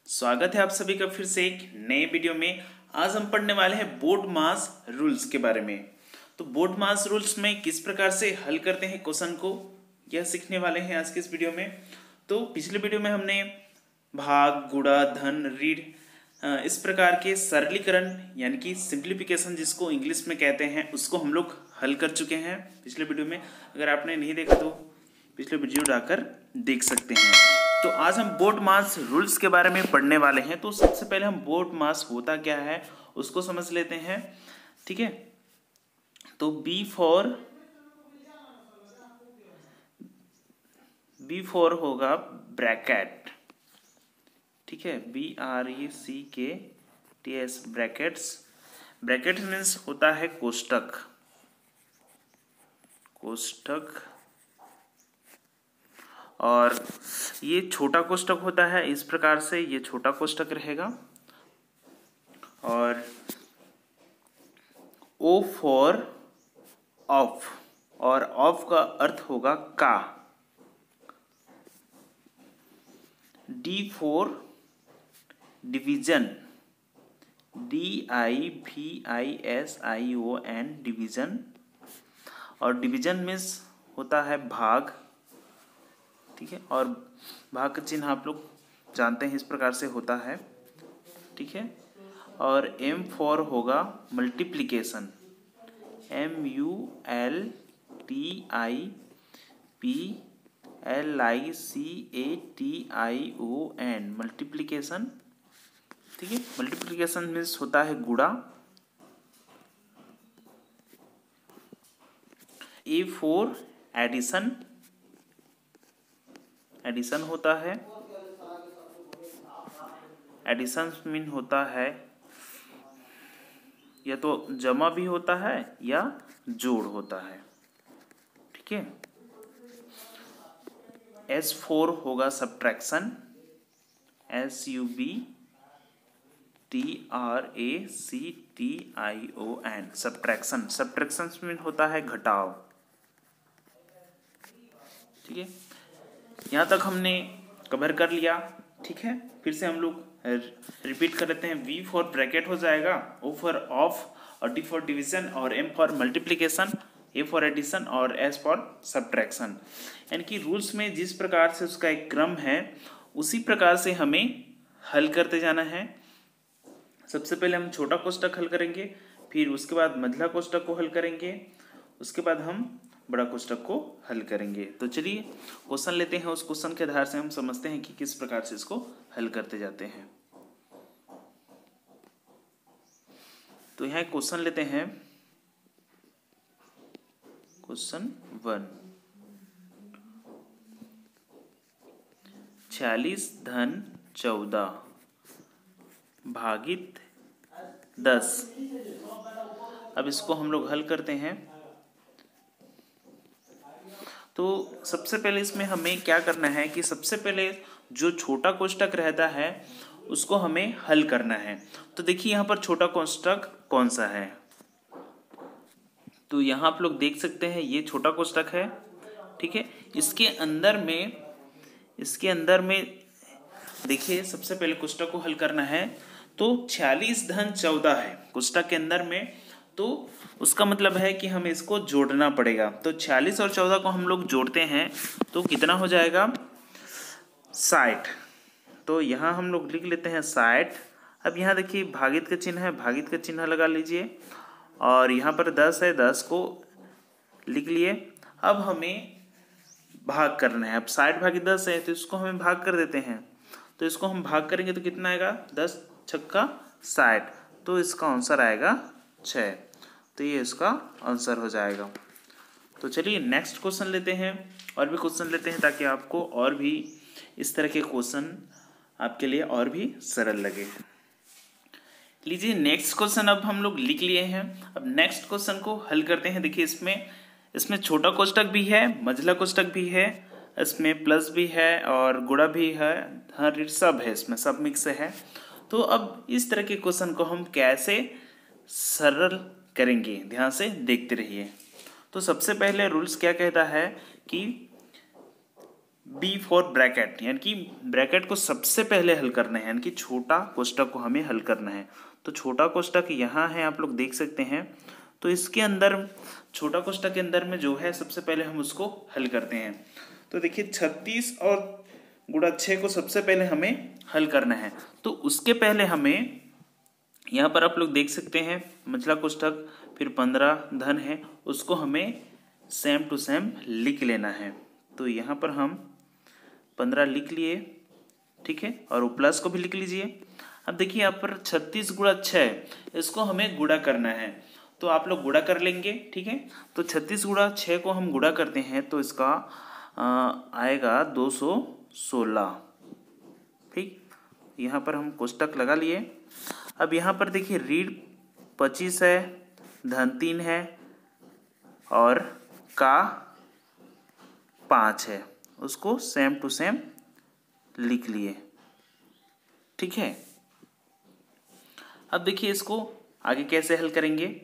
स्वागत है आप सभी का फिर से एक नए वीडियो में। आज हम पढ़ने वाले हैं बोर्ड मास रूल्स के बारे में। तो बोर्ड मास रूल्स में किस प्रकार से हल करते हैं क्वेश्चन को, यह सीखने वाले हैं आज के इस वीडियो में। तो पिछले वीडियो में हमने भाग, गुणा, धन, ऋण इस प्रकार के सरलीकरण यानी कि सिंप्लीफिकेशन जिसको इंग्लिश में कहते हैं उसको हम लोग हल कर चुके हैं पिछले वीडियो में। अगर आपने नहीं देखा तो पिछले वीडियो जाकर देख सकते हैं। तो आज हम बोर्ड मास रूल्स के बारे में पढ़ने वाले हैं। तो सबसे पहले हम बोर्ड मास होता क्या है उसको समझ लेते हैं, ठीक है। तो बी फॉर होगा ब्रैकेट, ठीक है, BRECKTS ब्रैकेट्स। ब्रैकेट मीन्स होता है कोष्टक, और ये छोटा कोष्टक होता है। इस प्रकार से ये छोटा कोष्टक रहेगा। और O फॉर ऑफ, और ऑफ का अर्थ होगा का। D for division, DIVISION division, और डिवीजन मीन्स होता है भाग, ठीक है। और भाग का चिन्ह आप लोग जानते हैं इस प्रकार से होता है, ठीक है। और M फॉर होगा मल्टीप्लिकेशन, MULTIPLICATION मल्टीप्लिकेशन, ठीक है। मल्टीप्लिकेशन मीन्स होता है गुणा। A फॉर एडिशन, एडिशन होता है। एडिशन मीन होता है या तो जमा भी होता है या जोड़ होता है, ठीक है। S फॉर होगा subtraction, SUBTRACTION subtraction. Subtraction mean होता है घटाव, ठीक है। यहाँ तक हमने कवर कर लिया, ठीक है। फिर से हम लोग रिपीट कर लेते हैं। V फॉर ब्रैकेट हो जाएगा, O फॉर ऑफ, और D फॉर डिवीजन, और M for multiplication, A for addition, और S फॉर सब्ट्रैक्शन। यानी कि रूल्स में जिस प्रकार से उसका एक क्रम है उसी प्रकार से हमें हल करते जाना है। सबसे पहले हम छोटा कोष्टक हल करेंगे, फिर उसके बाद मझला कोष्टक को हल करेंगे, उसके बाद हम बड़ा कोष्टक को हल करेंगे। तो चलिए क्वेश्चन लेते हैं, उस क्वेश्चन के आधार से हम समझते हैं कि किस प्रकार से इसको हल करते जाते हैं। तो यहाँ क्वेश्चन लेते हैं, क्वेश्चन 1। 46 धन 14 भागित 10। अब इसको हम लोग हल करते हैं। तो सबसे पहले इसमें हमें क्या करना है कि सबसे पहले जो छोटा कोष्टक रहता है उसको हमें हल करना है। तो देखिए यहाँ पर छोटा कोष्टक कौन सा है। तो यहाँ आप लोग देख सकते हैं ये छोटा कोष्टक है, ठीक है। इसके अंदर में देखिए सबसे पहले कोष्टक को हल करना है। तो 46 धन 14 है कोष्टक के अंदर में, तो उसका मतलब है कि हमें इसको जोड़ना पड़ेगा। तो 46 और 14 को हम लोग जोड़ते हैं तो कितना हो जाएगा 60। तो यहाँ हम लोग लिख लेते हैं 60। अब यहाँ देखिए भागित का चिन्ह है, भागित का चिन्ह लगा लीजिए, और यहाँ पर 10 है, 10 को लिख लिए। अब हमें भाग करना है। अब 60 भागित 10 है तो इसको हमें भाग कर देते हैं। तो इसको हम भाग करेंगे तो कितना आएगा 10 छक्का 60, तो इसका आंसर आएगा 6। तो ये इसका आंसर हो जाएगा। तो चलिए नेक्स्ट क्वेश्चन लेते हैं, और भी क्वेश्चन लेते हैं ताकि आपको और भी इस तरह के क्वेश्चन आपके लिए और भी सरल लगे। लीजिए नेक्स्ट क्वेश्चन अब हम लोग लिख लिए हैं। अब नेक्स्ट क्वेश्चन को हल करते हैं। देखिए इसमें छोटा कोष्टक भी है, मझला कोष्टक भी है, इसमें प्लस भी है और गुणा भी है, हर सब है, इसमें सब मिक्स है। तो अब इस तरह के क्वेश्चन को हम कैसे सरल करेंगे, ध्यान से देखते रहिए। तो सबसे पहले रूल्स क्या कहता है कि बी फॉर ब्रैकेट, यानी कि ब्रैकेट को सबसे पहले हल करना है, यानी कि छोटा कोष्टक को हमें हल करना है। तो छोटा कोष्टक यहाँ है, आप लोग देख सकते हैं। तो इसके अंदर छोटा कोष्टक के अंदर में जो है सबसे पहले हम उसको हल करते हैं। तो देखिए 36 और गुणा 6 को सबसे पहले हमें हल करना है। तो उसके पहले हमें यहाँ पर आप लोग देख सकते हैं मंझला कोष्टक, फिर 15 धन है, उसको हमें सेम टू सेम लिख लेना है। तो यहाँ पर हम 15 लिख लिए, ठीक है, और वो प्लस को भी लिख लीजिए। अब देखिए यहाँ पर 36 गुणा 6, इसको हमें गुणा करना है, तो आप लोग गुणा कर लेंगे, ठीक है। तो 36 गुणा 6 को हम गुणा करते हैं तो इसका आएगा 216, ठीक। यहाँ पर हम कोष्टक लगा लिए। अब यहाँ पर देखिए ऋण 25 है, धन 3 है और का 5 है, उसको सेम टू सेम लिख लिए, ठीक है। अब देखिए इसको आगे कैसे हल करेंगे।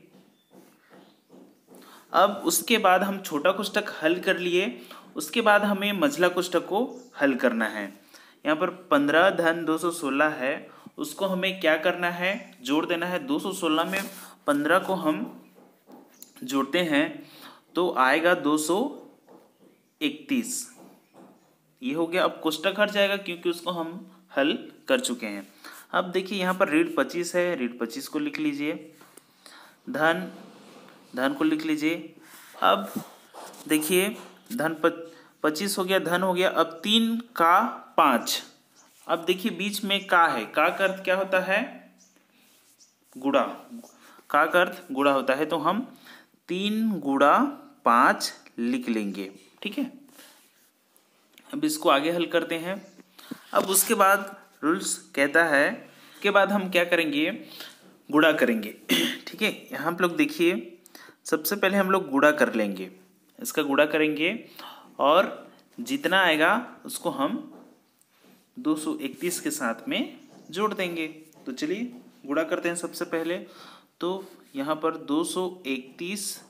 अब उसके बाद हम छोटा कोष्टक हल कर लिए, उसके बाद हमें मंझला कोष्टक को हल करना है। यहाँ पर 15 धन 216 है, उसको हमें क्या करना है, जोड़ देना है। 216 में 15 को हम जोड़ते हैं तो आएगा 231, ये हो गया। अब कोष्टक हट जाएगा क्योंकि उसको हम हल कर चुके हैं। अब देखिए यहाँ पर ऋण 25 है, ऋण 25 को लिख लीजिए, धन को लिख लीजिए। अब देखिए धन 25 हो गया, धन हो गया। अब 3 का 5, अब देखिए बीच में का है, का अर्थ क्या होता है, गुणा, का अर्थ गुणा होता है, तो हम 3 गुणा 5 लिख लेंगे, ठीक है। अब इसको आगे हल करते हैं। अब उसके बाद रूल्स कहता है के बाद हम क्या करेंगे, गुणा करेंगे, ठीक है। यहाँ आप लोग देखिए सबसे पहले हम लोग गुणा कर लेंगे, इसका गुणा करेंगे और जितना आएगा उसको हम 231 के साथ में जोड़ देंगे। तो चलिए गुणा करते हैं सबसे पहले। तो यहाँ पर 231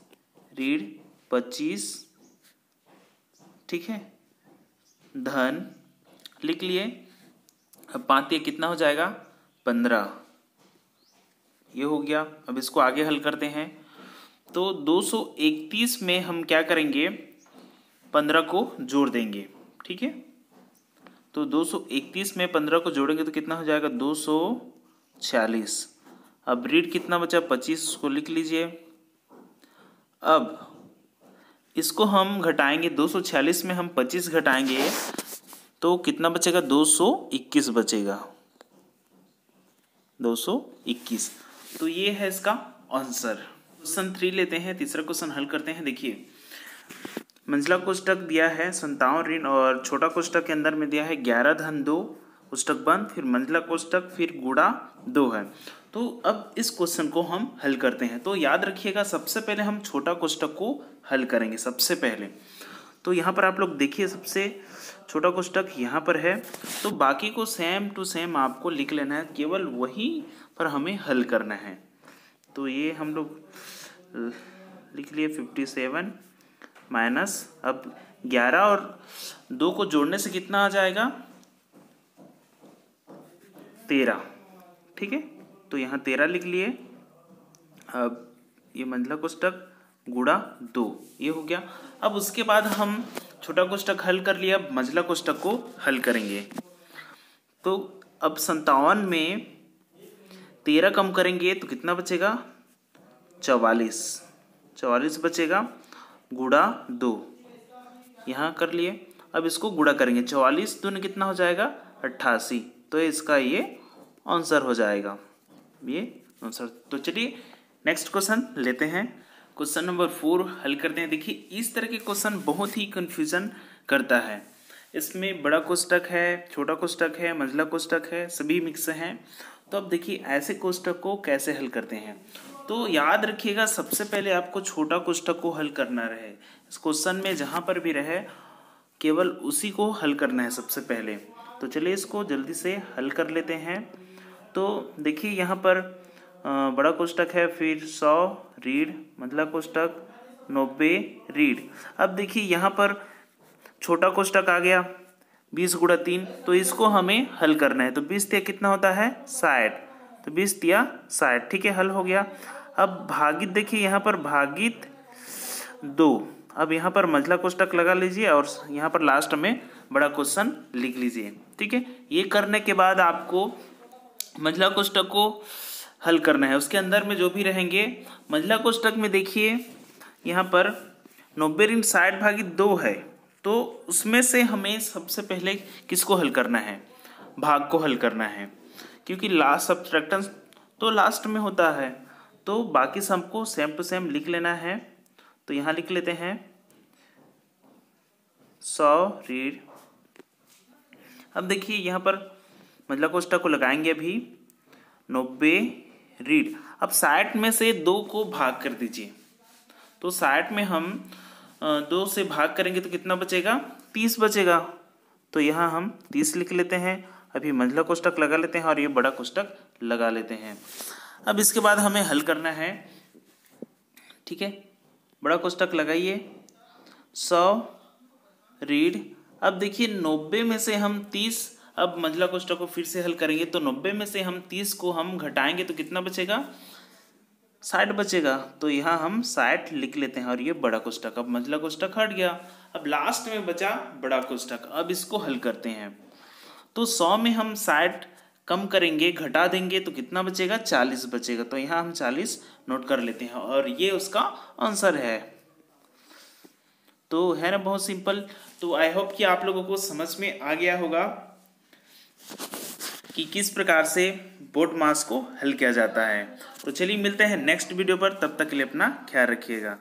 ऋण 25, ठीक है, धन लिख लिए। अब 5 कितना हो जाएगा, 15, ये हो गया। अब इसको आगे हल करते हैं। तो 231 में हम क्या करेंगे, 15 को जोड़ देंगे, ठीक है। तो 231 में 15 को जोड़ेंगे तो कितना हो जाएगा, 246। अब ऋण कितना बचा, 25, को लिख लीजिए। अब इसको हम घटाएंगे, 246 में हम 25 घटाएंगे तो कितना बचेगा, 221 बचेगा, 221। तो ये है इसका आंसर। क्वेश्चन 3 लेते हैं, तीसरा क्वेश्चन हल करते हैं। देखिए मंझला कोष्टक दिया है 57 ऋण और छोटा कोष्टक के अंदर में दिया है 11 धन 2, कोष्टक बंद, फिर मंझला कोष्टक, फिर गुणा 2 है। तो अब इस क्वेश्चन को हम हल करते हैं। तो याद रखिएगा सबसे पहले हम छोटा कोष्टक को हल करेंगे सबसे पहले। तो यहाँ पर आप लोग देखिए सबसे छोटा कोष्टक यहाँ पर है, तो बाकी को सेम टू सेम आपको लिख लेना है, केवल वही पर हमें हल करना है। तो ये हम लोग लिख लिए 57 माइनस, अब 11 और 2 को जोड़ने से कितना आ जाएगा, 13, ठीक है। तो यहाँ 13 लिख लिए। अब ये मंझला कोष्टक गुणा 2, ये हो गया। अब उसके बाद हम छोटा कोष्टक हल कर लिया, अब मंझला कोष्टक को हल करेंगे। तो अब 57 में 13 कम करेंगे तो कितना बचेगा, 44 बचेगा, गुणा 2 यहाँ कर लिए। अब इसको गुणा करेंगे, 44 दूनी कितना हो जाएगा, 88। तो इसका ये आंसर हो जाएगा, ये आंसर। तो चलिए नेक्स्ट क्वेश्चन लेते हैं। क्वेश्चन नंबर 4 हल करते हैं। देखिए इस तरह के क्वेश्चन बहुत ही कंफ्यूजन करता है। इसमें बड़ा कोष्टक है, छोटा कोष्टक है, मंझला कोष्टक है, सभी मिक्स हैं। तो अब देखिए ऐसे कोष्टक को कैसे हल करते हैं। तो याद रखिएगा सबसे पहले आपको छोटा कोष्टक को हल करना रहे, इस क्वेश्चन में जहाँ पर भी रहे केवल उसी को हल करना है सबसे पहले। तो चलिए इसको जल्दी से हल कर लेते हैं। तो देखिए यहाँ पर बड़ा कोष्टक है, फिर 100 ऋण, मंझला कोष्टक 90 ऋण। अब देखिए यहाँ पर छोटा कोष्टक आ गया, 20 गुणा 3, तो इसको हमें हल करना है। तो 20 तिया कितना होता है 60, तो 20 तिया 60, ठीक है, हल हो गया। अब भागित देखिए यहाँ पर भागित 2, अब यहाँ पर मंझला कोष्टक लगा लीजिए और यहाँ पर लास्ट में बड़ा क्वेश्चन लिख लीजिए, ठीक है। ये करने के बाद आपको मंझला कोष्टक को हल करना है। उसके अंदर में जो भी रहेंगे मंझला कोष्टक में देखिए यहाँ पर 90 ऋण 60 भागित 2 है, तो उसमें से हमें सबसे पहले किसको हल करना है, भाग को हल करना है, क्योंकि लास्ट सब्ट्रैक्टेंस तो लास्ट में होता है। तो बाकी सबको सेम टू सेम लिख लेना है। तो यहाँ लिख लेते हैं 100 ऋण, अब देखिए यहाँ पर मंझला कोष्टक को लगाएंगे अभी 90 ऋण, अब 60 में से 2 को भाग कर दीजिए। तो 60 में हम 2 से भाग करेंगे तो कितना बचेगा 30 बचेगा। तो यहाँ हम 30 लिख लेते हैं। अभी मंझला कोष्टक लगा लेते हैं और ये बड़ा कोष्टक लगा लेते हैं। अब इसके बाद हमें हल करना है, ठीक है। बड़ा कोष्टक लगाइए 100 ऋण, अब देखिए 90 में से हम 30, अब मंझला कोष्टक को फिर से हल करेंगे तो 90 में से हम 30 को हम घटाएंगे तो कितना बचेगा 60 बचेगा। तो यहाँ हम 60 लिख लेते हैं और ये बड़ा कोष्टक, अब मंझला कोष्टक हट गया। अब लास्ट में बचा बड़ा कोष्टक, अब इसको हल करते हैं। तो 100 में हम 60 कम करेंगे, घटा देंगे तो कितना बचेगा 40 बचेगा। तो यहाँ हम 40 नोट कर लेते हैं और ये उसका आंसर है। तो है ना बहुत सिंपल। तो आई होप कि आप लोगों को समझ में आ गया होगा कि किस प्रकार से बोर्ड मास को हल किया जाता है। तो चलिए मिलते हैं नेक्स्ट वीडियो पर, तब तक के लिए अपना ख्याल रखिएगा।